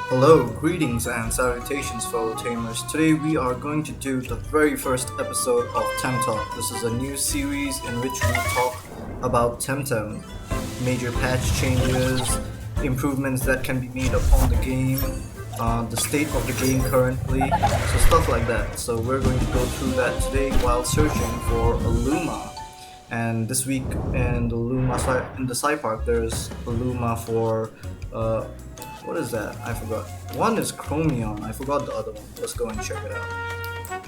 Hello, greetings and salutations, fellow tamers. Today we are going to do the very first episode of Tem Talk. This is a new series in which we talk about Temtem, major patch changes, improvements that can be made upon the game, the state of the game currently, so stuff like that. So we're going to go through that today while searching for a Luma. And this week in the Sci Park, there's a Luma for what is that? I forgot. One is Chromion. I forgot the other one. Let's go and check it out.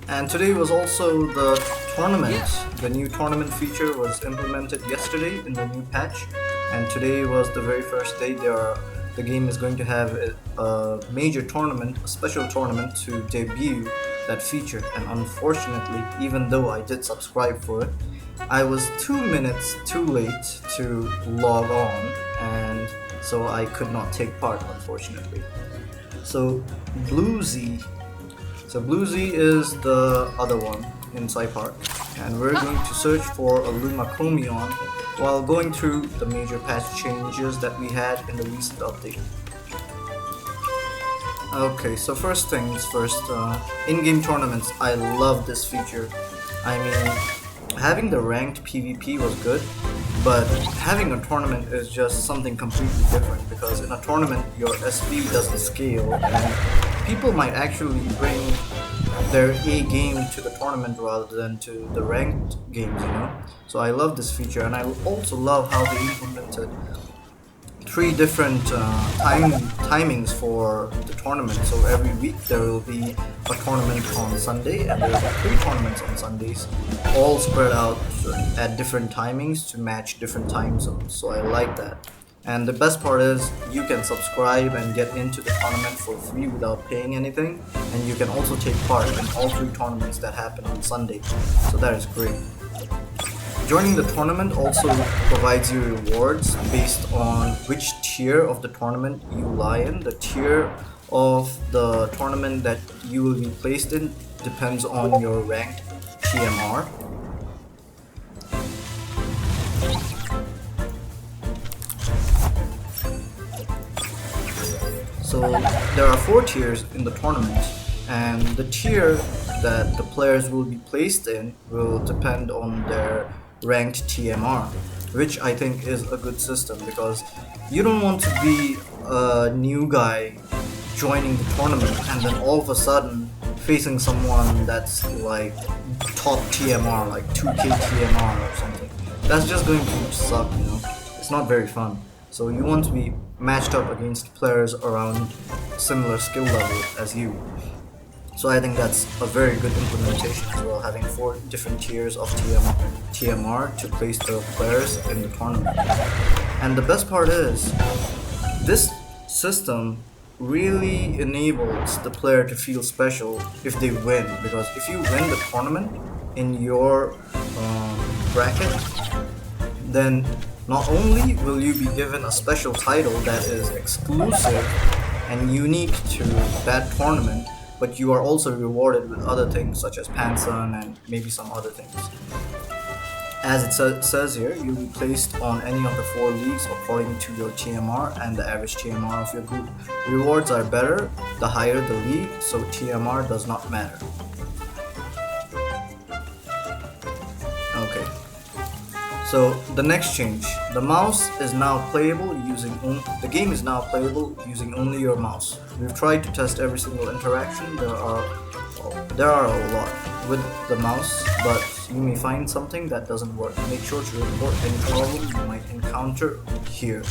And today was also the tournament. The new tournament feature was implemented yesterday in the new patch, and today was the very first day. The game is going to have a major tournament, a special tournament to debut that feature. And unfortunately, even though I did subscribe for it, I was 2 minutes too late to log on, and so I could not take part, unfortunately. So Bluesy is the other one in Park, and we're going to search for a Luma Chromion while going through the major patch changes that we had in the recent update. Okay, so first things first, in-game tournaments. I love this feature. I mean, having the ranked PvP was good, but having a tournament is just something completely different, because in a tournament your SP doesn't scale and people might actually bring their A game to the tournament rather than to the ranked games, So I love this feature, and I also love how they implemented three different timings for the tournament. So every week there will be a tournament on Sunday, and there will be three tournaments on Sundays, all spread out at different timings to match different time zones. So I like that. And the best part is you can subscribe and get into the tournament for free without paying anything, and you can also take part in all three tournaments that happen on Sunday. So that is great. Joining the tournament also provides you rewards based on which tier of the tournament you lie in. The tier of the tournament that you will be placed in depends on your ranked TMR. So there are 4 tiers in the tournament, and the tier that the players will be placed in will depend on their ranked TMR, which I think is a good system, because you don't want to be a new guy joining the tournament and then all of a sudden facing someone that's like top TMR, like 2k TMR or something. That's just going to suck, It's not very fun. So you want to be matched up against players around similar skill level as you. So I think that's a very good implementation as well, having 4 different tiers of TMR to place the players in the tournament. And the best part is, this system really enables the player to feel special if they win, because if you win the tournament in your bracket, then not only will you be given a special title that is exclusive and unique to that tournament, but you are also rewarded with other things such as Panson and maybe some other things. As it says here, you'll be placed on any of the 4 leagues according to your TMR and the average TMR of your group. Rewards are better the higher the league, so TMR does not matter. Okay. So the next change, the mouse is now playable using the game is now playable using only your mouse. We've tried to test every single interaction. There are a lot with the mouse, but you may find something that doesn't work. Make sure to report any problem you might encounter here.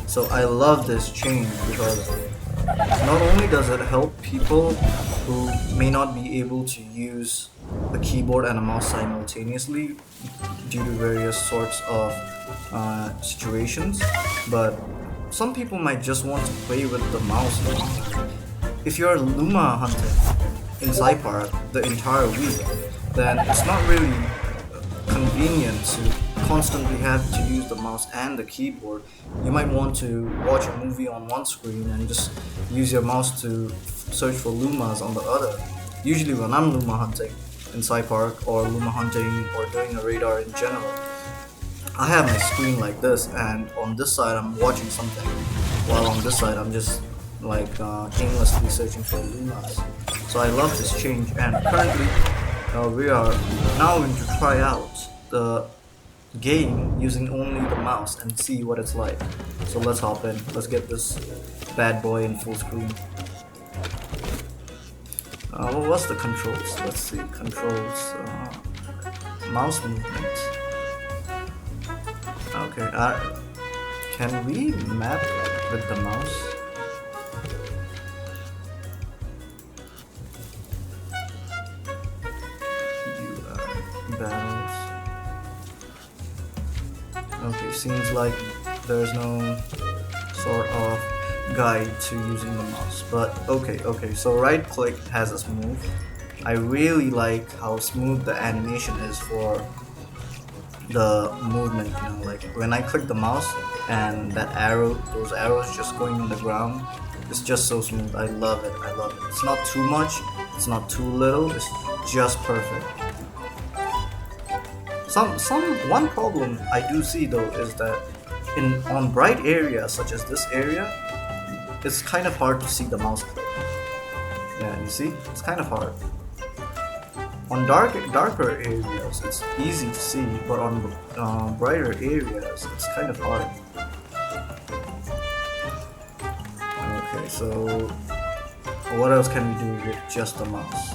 So I love this change, because not only does it help people who may not be able to use a keyboard and a mouse simultaneously due to various sorts of situations, but some people might just want to play with the mouse. If you're Luma hunting in Park the entire week, then it's not really convenient to constantly have to use the mouse and the keyboard. You might want to watch a movie on one screen and just use your mouse to search for Lumas on the other. Usually when I'm Luma hunting in Park or Luma hunting or doing a radar in general, I have my screen like this, and on this side I'm watching something, while on this side I'm just like aimlessly searching for Lunas. So I love this change, and currently we are now going to try out the game using only the mouse and see what it's like. So let's hop in. Let's get this bad boy in full screen. What's the controls? Let's see. Controls. Mouse movement. Okay. Can we map with the mouse? Battles. Okay, seems like there's no sort of guide to using the mouse, but okay, so right click has us move. I really like how smooth the animation is for the movement, you know, like when I click the mouse and that arrow, those arrows just going in the ground, it's just so smooth. I love it. It's not too much, it's not too little, it's just perfect. One problem I do see though is that on bright areas such as this area, it's kind of hard to see the mouse click. Yeah, you see? It's kind of hard. On darker areas, it's easy to see, but on brighter areas, it's kind of hard. Okay, so what else can we do with just the mouse?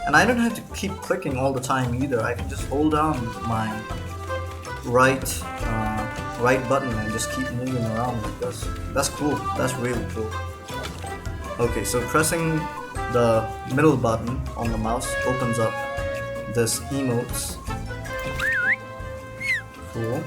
And I don't have to keep clicking all the time either. I can just hold down my right button and just keep moving around like this. That's cool. That's really cool. Okay, so pressing the middle button on the mouse opens up this emotes. Cool.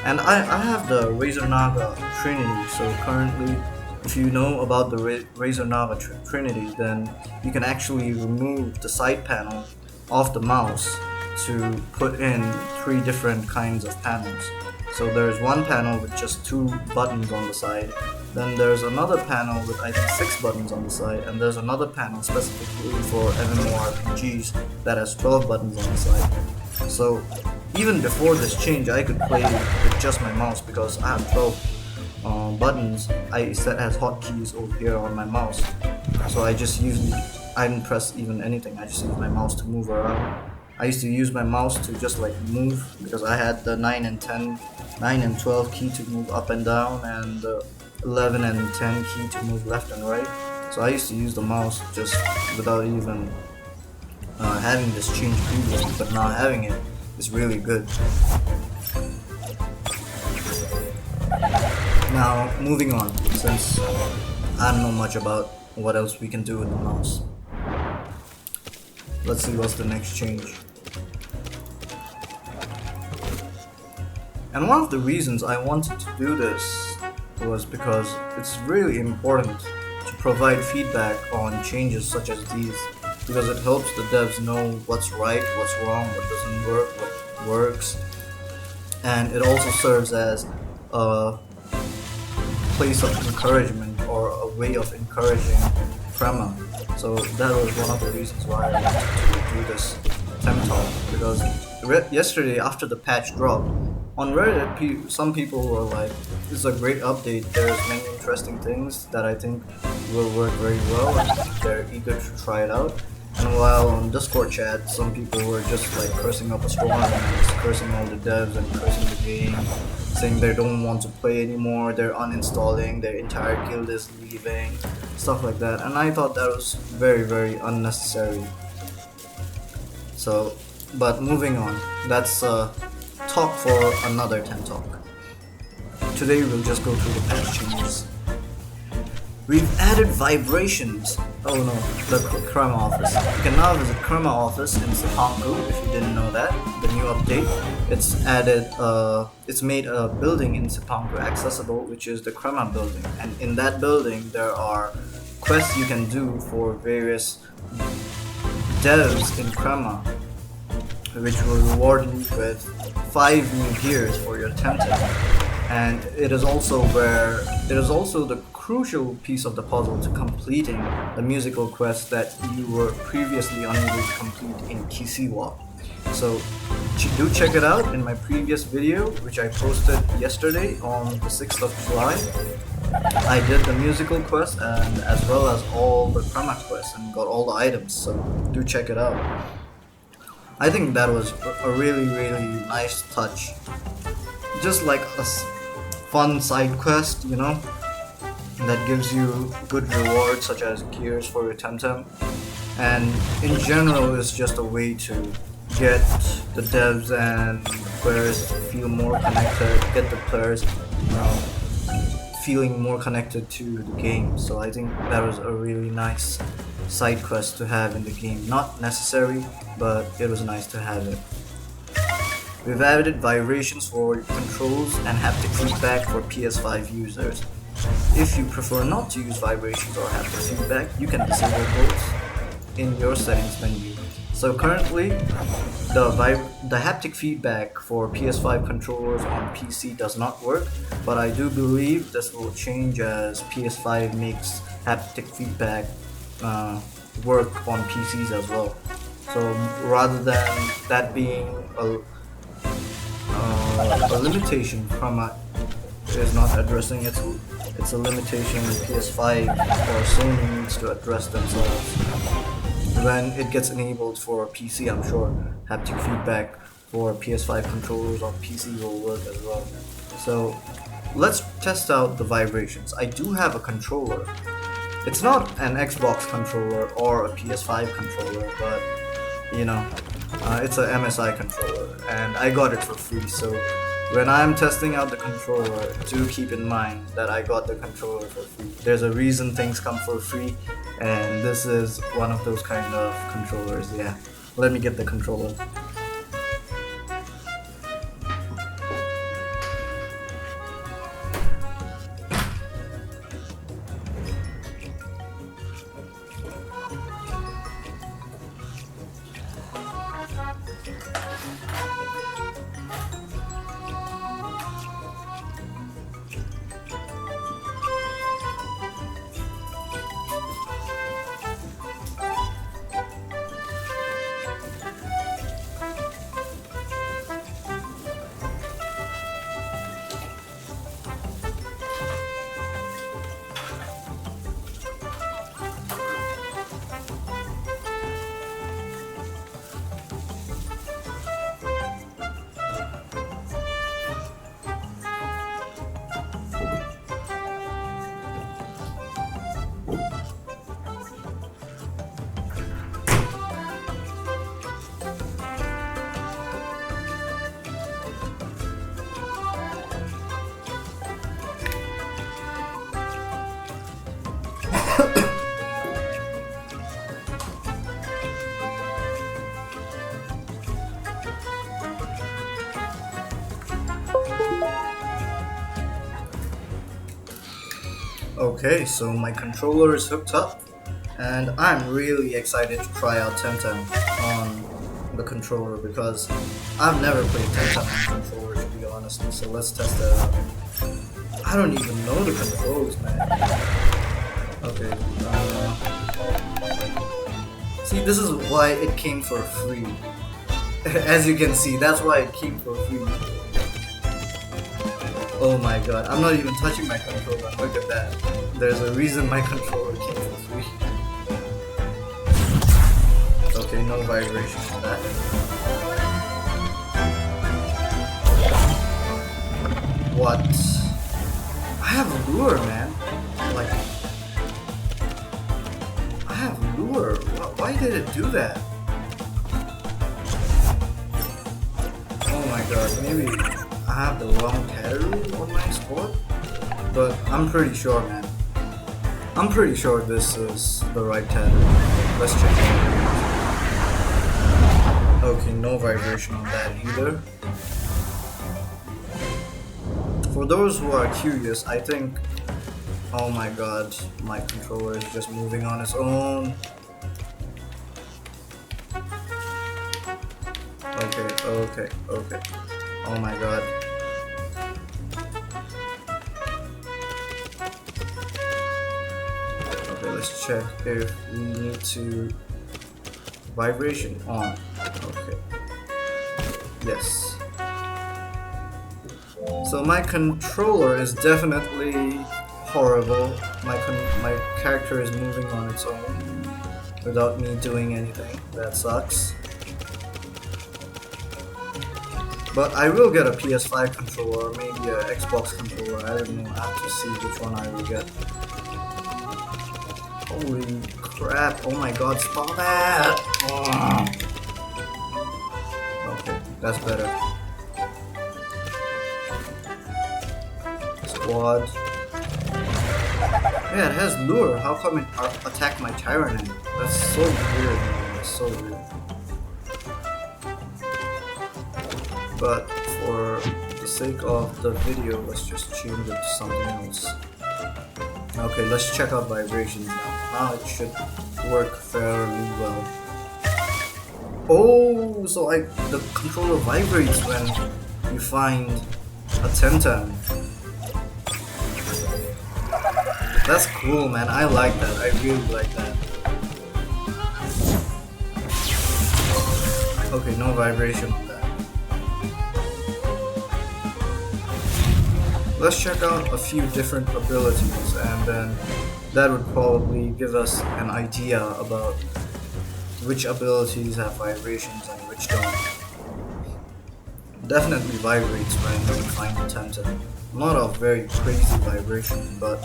And I have the Razor Naga Trinity, so currently, if you know about the Razor Naga Trinity, then you can actually remove the side panel of the mouse to put in 3 different kinds of panels. So there's one panel with just 2 buttons on the side, then there's another panel with I think 6 buttons on the side, and there's another panel specifically for MMORPGs that has 12 buttons on the side. So even before this change, I could play with just my mouse because I have 12 buttons I set as hotkeys over here on my mouse. So I didn't press even anything, I just use my mouse to move around. I used to use my mouse to just like move because I had the 9 and 12 key to move up and down, and the 11 and 10 key to move left and right. So I used to use the mouse just without even having this change previously, but now having it is really good. Now, moving on, since I don't know much about what else we can do with the mouse. Let's see what's the next change. And one of the reasons I wanted to do this was because it's really important to provide feedback on changes such as these, because it helps the devs know what's right, what's wrong, what doesn't work, what works, and it also serves as a place of encouragement or a way of encouraging Prema. So that was one of the reasons why I wanted to do this Temtem, because yesterday after the patch dropped, on Reddit some people were like, this is a great update, there's many interesting things that I think will work very well, and they're eager to try it out. And while on Discord chat, some people were just like cursing up a storm and cursing all the devs and cursing the game, saying they don't want to play anymore, they're uninstalling, their entire guild is leaving, stuff like that. And I thought that was very, very unnecessary. So, but moving on, that's talk for another 10 talk. Today we'll just go through the patch changes. We've added vibrations. Oh no, the Crema office. You can now visit Crema office in Sepangku if you didn't know that. The new update. It's made a building in Sepangku accessible, which is the Crema building. And in that building there are quests you can do for various devs in Crema, which will reward you with 5 new gears for your Temtem. And it is also the crucial piece of the puzzle to completing the musical quest that you were previously unable to complete in Kisiwa. So do check it out in my previous video, which I posted yesterday on the 6th of July. I did the musical quest and as well as all the chroma quests and got all the items, so do check it out. I think that was a really nice touch. Just like a fun side quest, you know, that gives you good rewards such as gears for your Temtem. And in general, it's just a way to get the devs and players to feel more connected, get the players feeling more connected to the game. So I think that was a really nice side quest to have in the game. Not necessary, but it was nice to have it. We've added vibrations for controls and haptic feedback for PS5 users. If you prefer not to use vibrations or haptic feedback, you can disable both in your settings menu. So currently, the haptic feedback for PS5 controllers on PC does not work, but I do believe this will change as PS5 makes haptic feedback work on PCs as well. So rather than that being a limitation Chroma is not addressing, it's a limitation PS5 or Sony needs to address themselves. When it gets enabled for PC, I'm sure haptic feedback for PS5 controllers on PC will work as well. So let's test out the vibrations. I do have a controller. It's not an Xbox controller or a PS5 controller, but you know, it's a MSI controller and I got it for free. So when I'm testing out the controller, do keep in mind that I got the controller for free. There's a reason things come for free, and this is one of those kind of controllers. Yeah, let me get the controller. Okay, so my controller is hooked up and I'm really excited to try out Temtem on the controller because I've never played Temtem on controller, to be honest, so let's test that out. I don't even know the controls, man. Okay, see, this is why it came for free. As you can see, that's why it came for free. Oh my god, I'm not even touching my controller, look at that. There's a reason my controller came for free. Okay, no vibration on that. What? I have a lure, man. Like, I have lure. Why did it do that? Oh my god, maybe I have the wrong category on my spot, but I'm pretty sure, man. I'm pretty sure this is the right category. Let's check it. Okay, no vibration on that either. For those who are curious, I think... Oh my god, my controller is just moving on its own. Okay. Oh my god. Okay, let's check if we need to... Vibration on. Okay. Yes. So my controller is definitely horrible. My character is moving on its own without me doing anything. That sucks. But I will get a PS5 controller or maybe an Xbox controller. I don't know. I have to see which one I will get. Holy crap! Oh my god! Stop that! Ugh. Okay, that's better. Squad. Yeah, it has lure. How come it attacked my Tyrant? That's so weird, man. That's so weird. But for the sake of the video, let's just change it to something else. Okay, let's check out vibrations now. Now it should work fairly well. Oh, so the controller vibrates when you find a Temtem. That's cool, man. I like that. I really like that. Okay, no vibration on that. Let's check out a few different abilities, and then that would probably give us an idea about which abilities have vibrations and which don't. Definitely vibrates when you find a Temtem. Not a very crazy vibration, but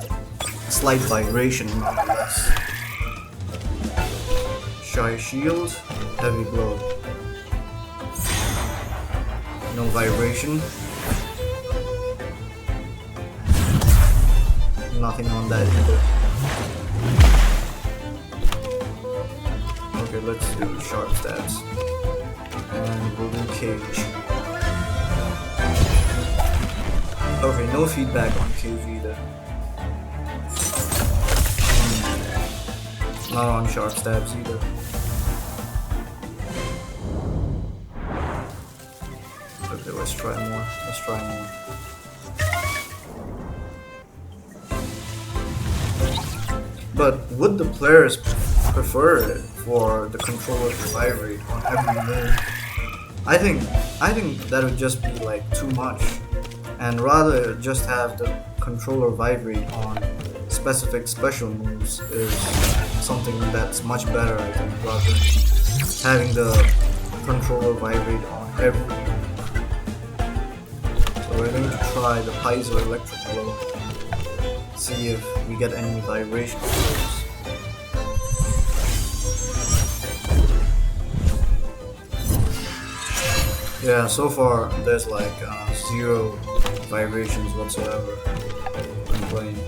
slight vibration nonetheless. Shy shield, heavy blow. No vibration. Nothing on that either. Okay, let's do sharp stabs. And we'll do cage. Okay, no feedback on cage either. Not on sharp stabs either. Okay, let's try more. Let's try more. But would the players prefer it for the controller to vibrate on every move? I think that would just be like too much, and rather just have the controller vibrate on specific special moves is something that's much better, I think, rather than having the controller vibrate on every move. So we're going to try the Paizo electric blow. See if we get any vibration flows. Yeah, so far there's like 0 vibrations whatsoever when playing.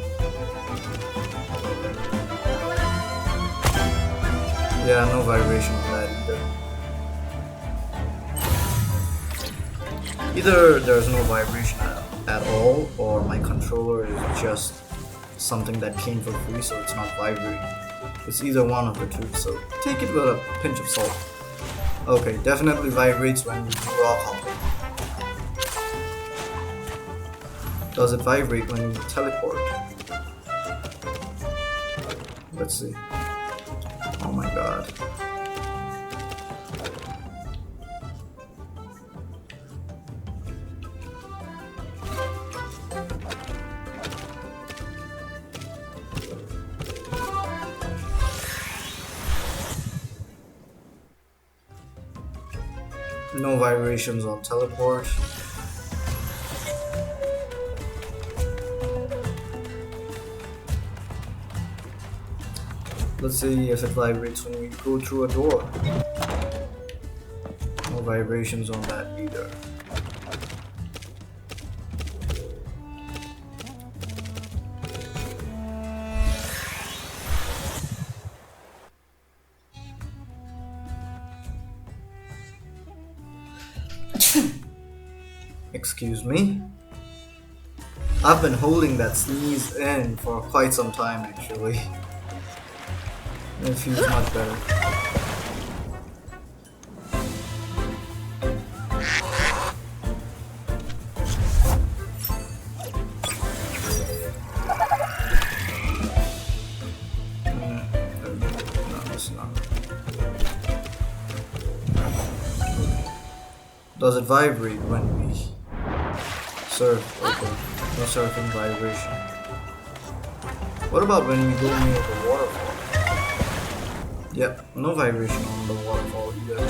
Yeah, no vibration on that either. Either there's no vibration at all, or my controller is just something that came for free, so it's not vibrating. It's either one of the two, so take it with a pinch of salt. Okay, definitely vibrates when you do rock hopping. Does it vibrate when you teleport? Let's see. Oh my god. No vibrations on teleport. Let's see if it vibrates when we go through a door. No vibrations on that either. Excuse me. I've been holding that sneeze in for quite some time actually. It feels much better. Does it vibrate when we surf? Okay, no surfing vibration. What about when we go near the waterfall? Yeah, no vibration on the waterfall either.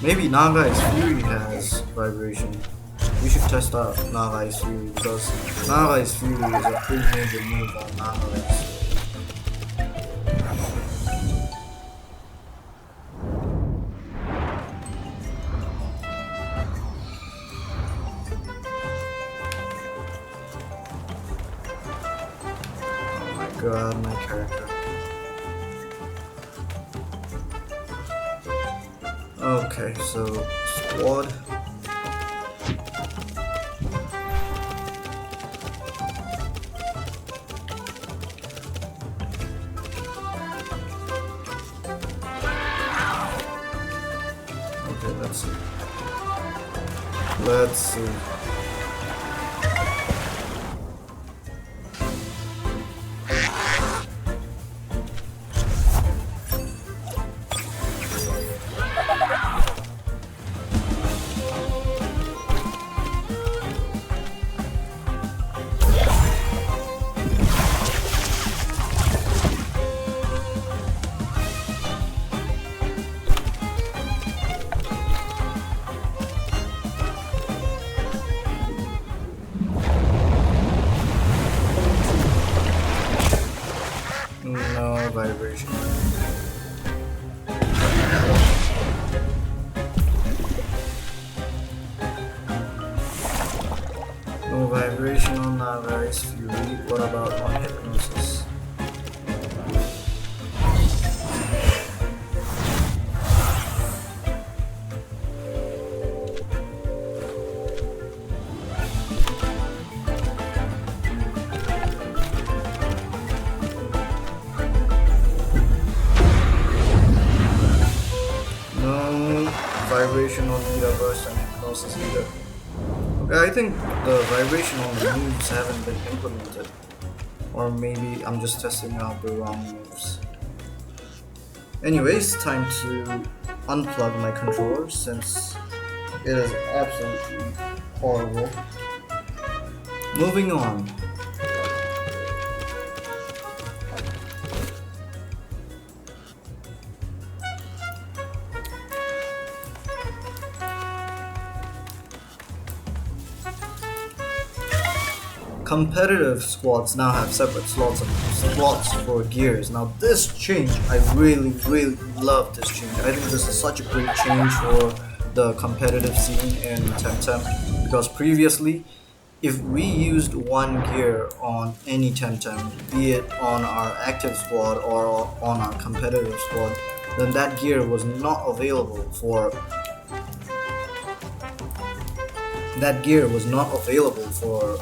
Maybe Nagai's Fury has vibration. We should test out Nagai's Fury because Nagai's Fury is a pretty major move on Nagai's. Oh my god, my character. Okay, so squad. Okay, let's see. Let's see. No vibration. No vibration on Nagai's Fury. What about on Hypnosis? Vibration on Meta Burst and Hypnosis either. Okay, I think the vibration on the moves haven't been implemented. Or maybe I'm just testing out the wrong moves. Anyways, time to unplug my controller since it is absolutely horrible. Moving on. Competitive squads now have separate slots for gears. Now this change, I really love this change. I think this is such a great change for the competitive scene in Temtem because previously, if we used one gear on any Temtem, be it on our active squad or on our competitive squad, then that gear was not available for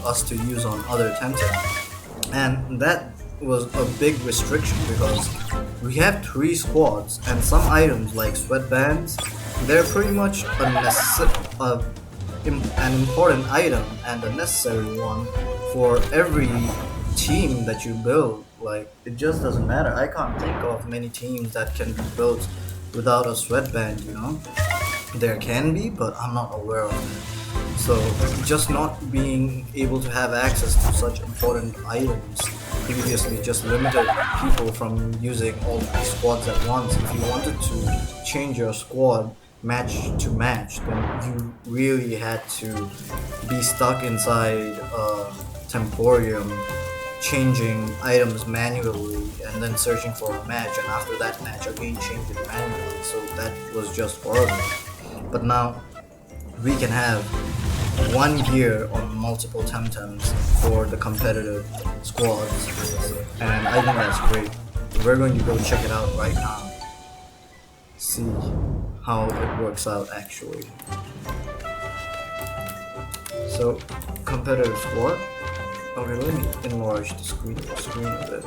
us to use on other Temtem. And that was a big restriction because we have 3 squads and some items like sweatbands, they're pretty much an important item and a necessary one for every team that you build. Like, it just doesn't matter. I can't think of many teams that can be built without a sweatband, you know? There can be, but I'm not aware of it. So just not being able to have access to such important items previously just limited people from using all 3 squads at once. If you wanted to change your squad match to match, then you really had to be stuck inside a Temporium, changing items manually and then searching for a match, and after that match again change it manually. So that was just horrible. But now we can have one gear on multiple Temtems for the competitive squads, and I think that's great. We're going to go check it out right now, see how it works out actually. So, competitive squad. Okay, let me enlarge the screen a bit.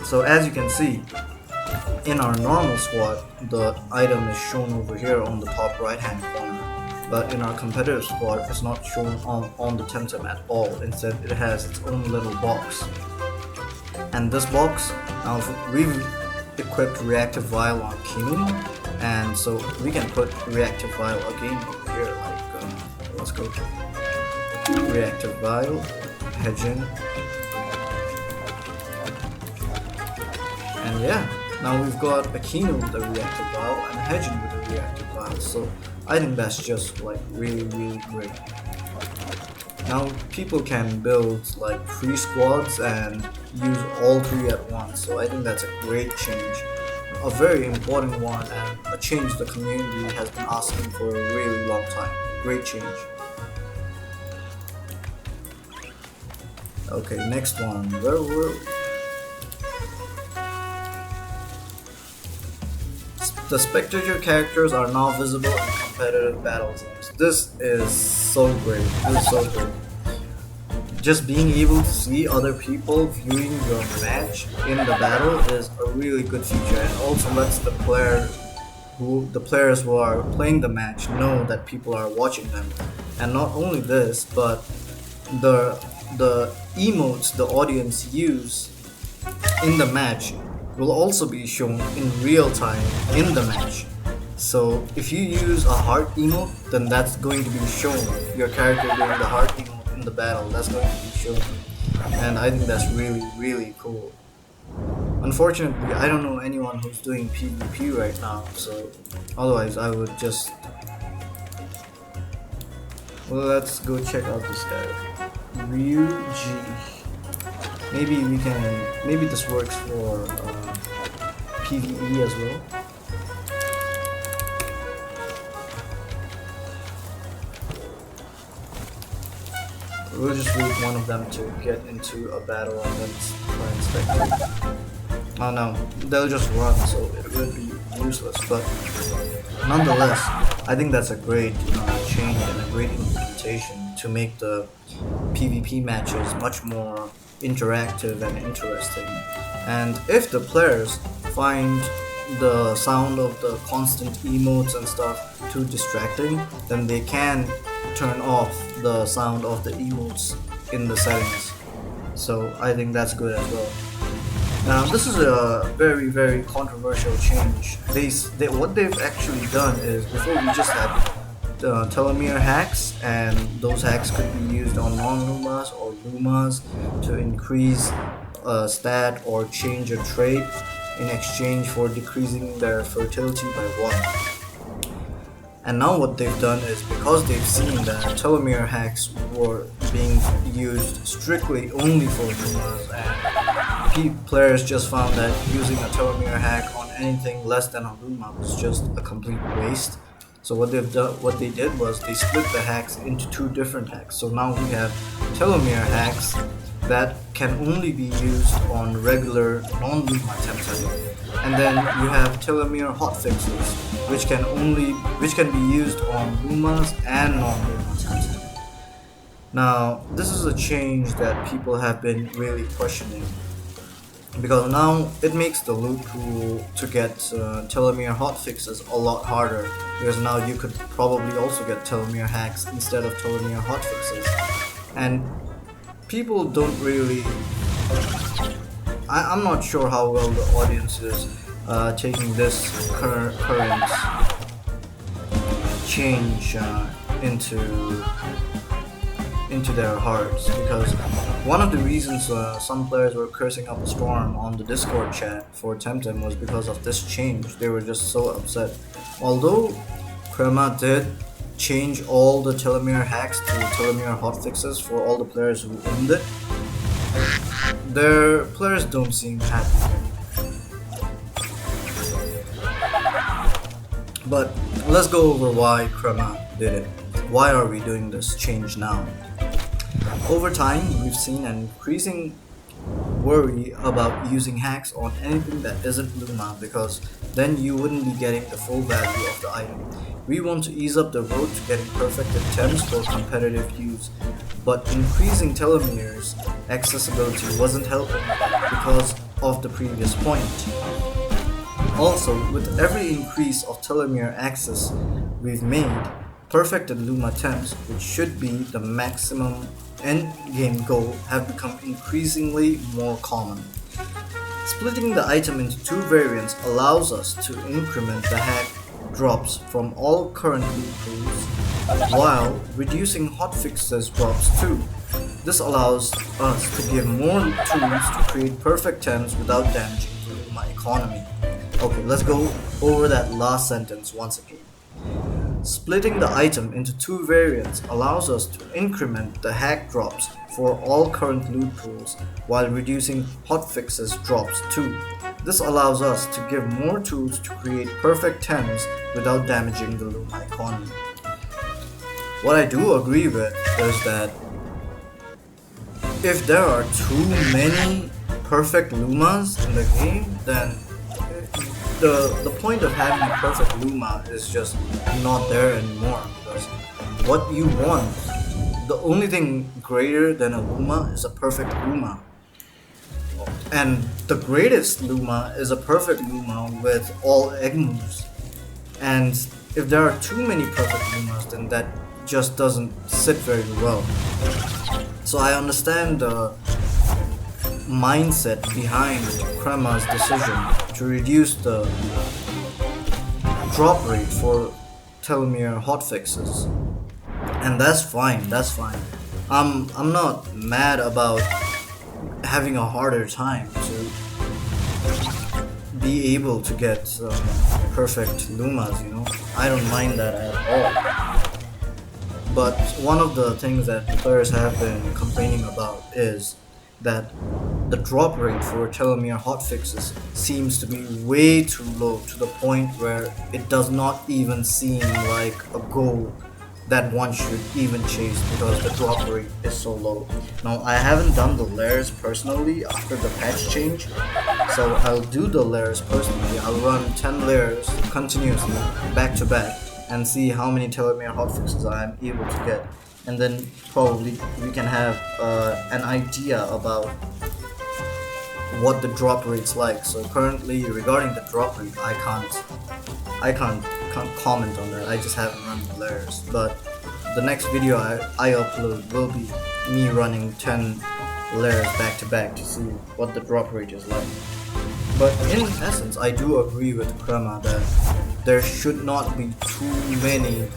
So as you can see, in our normal squad, the item is shown over here on the top right hand corner. But in our competitive squad, it's not shown on the Temtem at all. Instead, it has its own little box. And this box, now we've equipped Reactive Vial on King, and so we can put Reactive Vial again over here. Like, let's go to Reactive Vial, Hedging, and yeah, now we've got a Kino with a Reactive Vial and a Hedging with a Reactive Vial. So I think that's just like really great. Now people can build like 3 squads and use all 3 at once, so I think that's a great change, a very important one, and a change the community has been asking for a really long time. Great change. Okay, next one. Where were we? The spectator characters are now visible in competitive battle zones. This is so great. This is so great. Just being able to see other people viewing your match in the battle is a really good feature, and also lets the players who are playing the match know that people are watching them. And not only this, but the emotes the audience use in the match will also be shown in real time in the match. So if you use a heart emote, then that's going to be shown. Your character doing the heart emote in the battle, that's going to be shown. And I think that's really cool. Unfortunately, I don't know anyone who's doing PvP right now, so otherwise I would just... Well, let's go check out this guy. Ryuji. Maybe this works for PvE as well. We'll just root one of them to get into a battle and then try and spectate. Oh no, they'll just run, so it will be useless, but nonetheless, I think that's a great change and a great implementation to make the PvP matches much more interactive and interesting. And if the players find the sound of the constant emotes and stuff too distracting, then they can turn off the sound of the emotes in the settings. So I think that's good as well. Now this is a very controversial change. What they've actually done is, before we just had telomere hacks, and those hacks could be used on non-lumas or lumas to increase a stat or change a trait in exchange for decreasing their fertility by 1. And now what they've done is, because they've seen that telomere hacks were being used strictly only for lumas, and players just found that using a telomere hack on anything less than a luma was just a complete waste. So what they did was they split the hacks into 2 different hacks. So now we have telomere hacks that can only be used on regular non-luma Temtem, and then you have telomere hotfixes, which can be used on lumas and non-luma Temtem. Now this is a change that people have been really questioning, because now it makes the loot pool to get telomere hotfixes a lot harder, because now you could probably also get telomere hacks instead of telomere hotfixes. And people don't really... I'm not sure how well the audience is taking this current change into their hearts, because one of the reasons some players were cursing up a storm on the Discord chat for Temtem was because of this change. They were just so upset. Although Krema did change all the telomere hacks to telomere hotfixes for all the players who owned it, their players don't seem happy. But let's go over why Krema did it. Why are we doing this change now? Over time, we've seen an increasing worry about using hacks on anything that isn't Luma, because then you wouldn't be getting the full value of the item. We want to ease up the road to getting perfected Tems for competitive use, but increasing telomeres accessibility wasn't helping, because of the previous point. Also, with every increase of telomere access we've made, perfected Luma temps, which should be the maximum endgame goal, have become increasingly more common. Splitting the item into two variants allows us to increment the hack drops from all current loot pools, while reducing hotfixes drops too. This allows us to give more tools to create perfect temps without damaging the Luma economy. Okay, let's go over that last sentence once again. Splitting the item into two variants allows us to increment the hack drops for all current loot pools while reducing hotfixes drops too. This allows us to give more tools to create perfect temps without damaging the Luma economy. What I do agree with is that if there are too many perfect Lumas in the game, then the point of having a perfect Luma is just not there anymore, because what you want, the only thing greater than a Luma is a perfect Luma. And the greatest Luma is a perfect Luma with all egg moves. And if there are too many perfect Lumas, then that just doesn't sit very well. So I understand the mindset behind Crema's decision to reduce the drop rate for telomere hotfixes, and that's fine. I'm not mad about having a harder time to be able to get perfect Lumas, I don't mind that at all. But one of the things that players have been complaining about is that the drop rate for telomere hotfixes seems to be way too low, to the point where it does not even seem like a goal that one should even chase, because the drop rate is so low. Now, I haven't done the layers personally after the patch change, so I'll do the layers personally. I'll run 10 layers continuously back to back and see how many telomere hotfixes I am able to get, and then probably we can have an idea about what the drop rate's like. So currently, regarding the drop rate, I can't comment on that. I just haven't run the layers. But the next video I upload will be me running 10 layers back to back to see what the drop rate is like. But in essence, I do agree with Crema that there should not be too many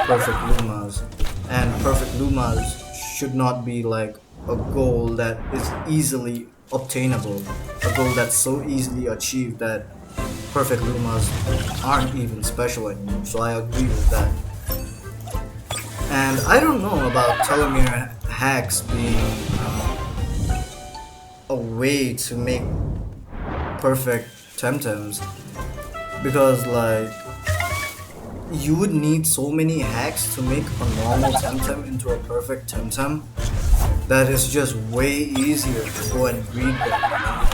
perfect Lumas, and perfect Lumas should not be like a goal that is easily obtainable, a goal that's so easily achieved that perfect Lumas aren't even special anymore. So I agree with that. And I don't know about telomere hacks being a way to make perfect Temtems, because like you would need so many hacks to make a normal Temtem into a perfect Temtem that is just way easier to go and breed them.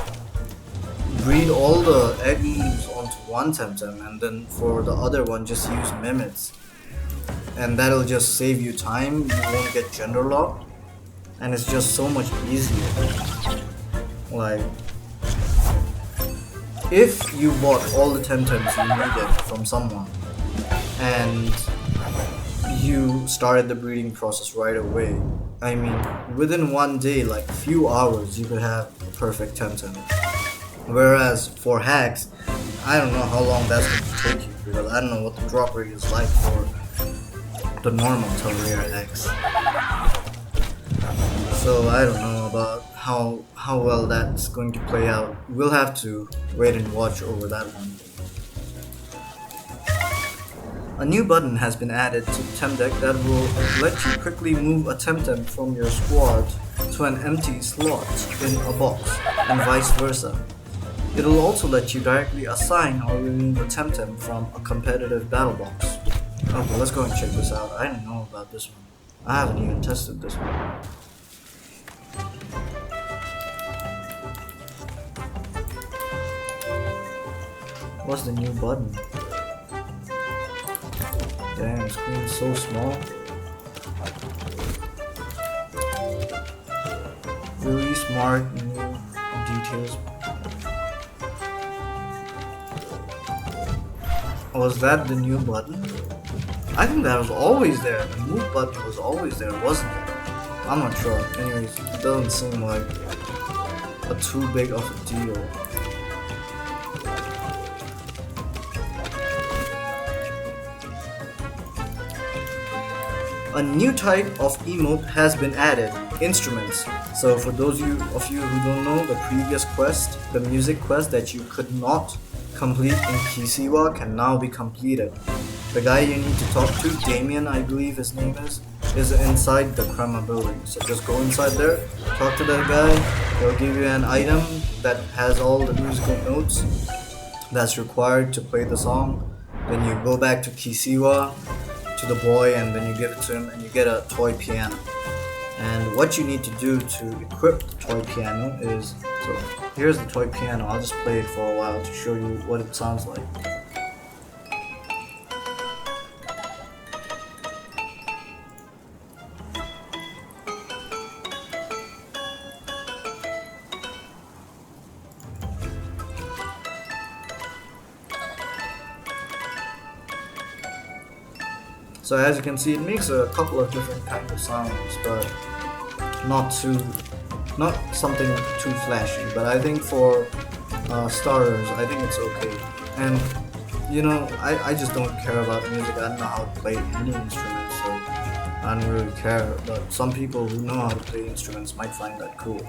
Breed all the egg moves onto one Temtem, and then for the other one just use mimics, and that'll just save you time. You won't get gender locked, and it's just so much easier. Like, if you bought all the Temtems you needed from someone and you started the breeding process right away, I mean, within one day, like few hours, you could have a perfect Temtem. Whereas for hacks, I don't know how long that's going to take you, because I don't know what the drop rate is like for the normal telomere hacks. So I don't know about how well that's going to play out. We'll have to wait and watch over that one. A new button has been added to Temp Deck that will let you quickly move a Temtem from your squad to an empty slot in a box, and vice versa. It will also let you directly assign or remove a Temtem from a competitive battle box. Okay, let's go and check this out. I didn't know about this one. I haven't even tested this one. What's the new button? Damn, screen is so small. Really smart new details. Was that the new button? I think that was always there. The move button was always there, wasn't it? I'm not sure. Anyways, it doesn't seem like a too big of a deal. A new type of emote has been added, instruments. So for those of you who don't know, the previous quest, the music quest that you could not complete in Kisiwa can now be completed. The guy you need to talk to, Damien I believe his name is inside the Krema building. So just go inside there, talk to that guy, he'll give you an item that has all the musical notes that's required to play the song. Then you go back to Kisiwa, to the boy, and then you give it to him and you get a toy piano. And what you need to do to equip the toy piano is, so here's the toy piano. I'll just play it for a while to show you what it sounds like. So as you can see, it makes a couple of different kinds of sounds, but not something too flashy. But I think for starters, I think it's okay. And you know, I just don't care about music. I don't know how to play any instrument, so I don't really care. But some people who know how to play instruments might find that cool.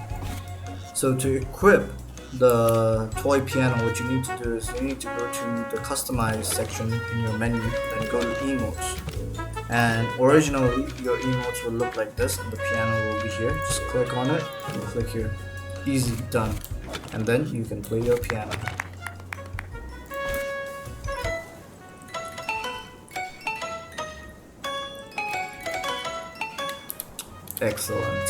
So to equip the toy piano, what you need to do is you need to go to the customize section in your menu and go to emotes. And originally your emotes will look like this and the piano will be here. Just click on it and click here. Easy, done. And then you can play your piano. Excellent.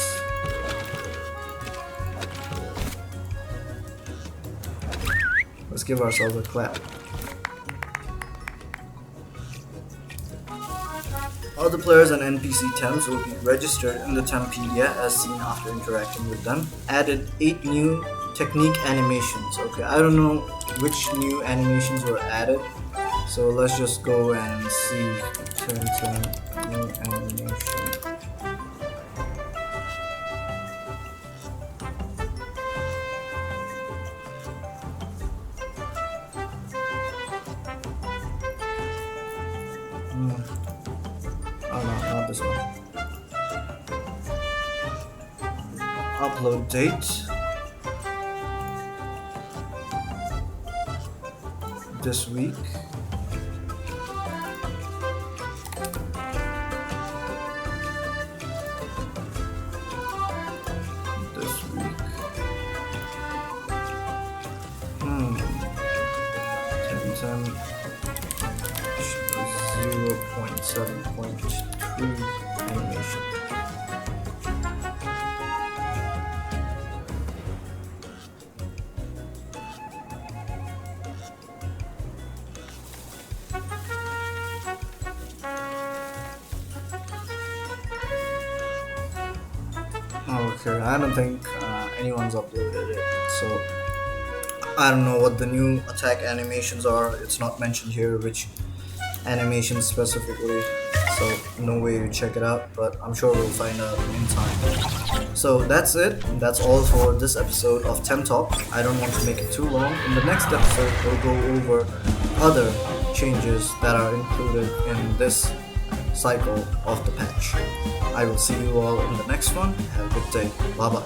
Let's give ourselves a clap. Other players and NPC Tems will be registered in the Tempedia as seen after interacting with them. Added 8 new technique animations. Okay, I don't know which new animations were added, so let's just go and see. Temtem new animation. Oh no, not this one. Upload date. This week. This week. Temtem 0.7.3 animation. Okay, I don't think anyone's uploaded it, so I don't know what the new attack animations are. It's not mentioned here which animations specifically, so no way to check it out, but I'm sure we'll find out in time. So that's it. That's all for this episode of Tem Talk. I don't want to make it too long. In the next episode, we'll go over other changes that are included in this cycle of the patch. I will see you all in the next one. Have a good day. Bye bye.